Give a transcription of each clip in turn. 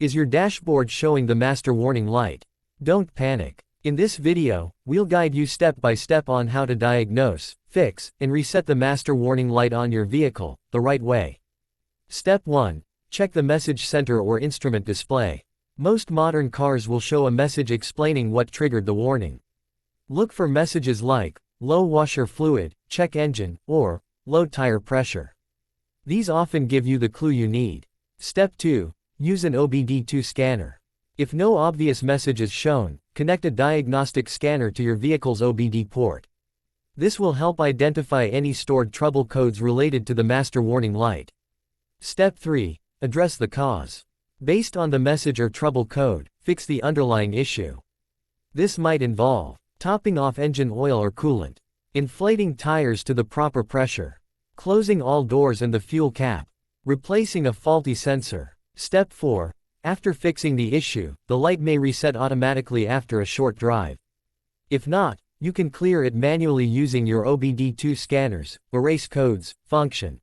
Is your dashboard showing the master warning light? Don't panic. In this video, we'll guide you step by step on how to diagnose, fix, and reset the master warning light on your vehicle, the right way. Step 1. Check the message center or instrument display. Most modern cars will show a message explaining what triggered the warning. Look for messages like, low washer fluid, check engine, or, low tire pressure. These often give you the clue you need. Step 2. Use an OBD2 scanner. If no obvious message is shown, connect a diagnostic scanner to your vehicle's OBD port. This will help identify any stored trouble codes related to the master warning light. Step 3. Address the cause. Based on the message or trouble code, fix the underlying issue. This might involve topping off engine oil or coolant, inflating tires to the proper pressure, closing all doors and the fuel cap, replacing a faulty sensor. Step 4. After fixing the issue, the light may reset automatically after a short drive. If not, you can clear it manually using your OBD2 scanner's erase codes function.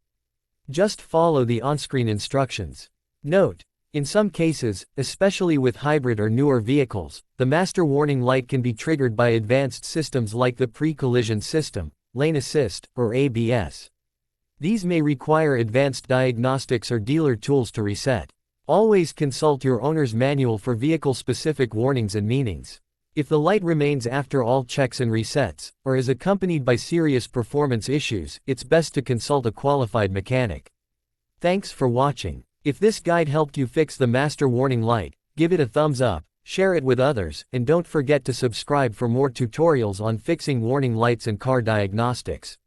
Just follow the on-screen instructions. Note: in some cases, especially with hybrid or newer vehicles, the master warning light can be triggered by advanced systems like the pre-collision system, lane assist, or ABS. These may require advanced diagnostics or dealer tools to reset. Always consult your owner's manual for vehicle-specific warnings and meanings. If the light remains after all checks and resets, or is accompanied by serious performance issues, it's best to consult a qualified mechanic. Thanks for watching. If this guide helped you fix the master warning light, give it a thumbs up, share it with others, and don't forget to subscribe for more tutorials on fixing warning lights and car diagnostics.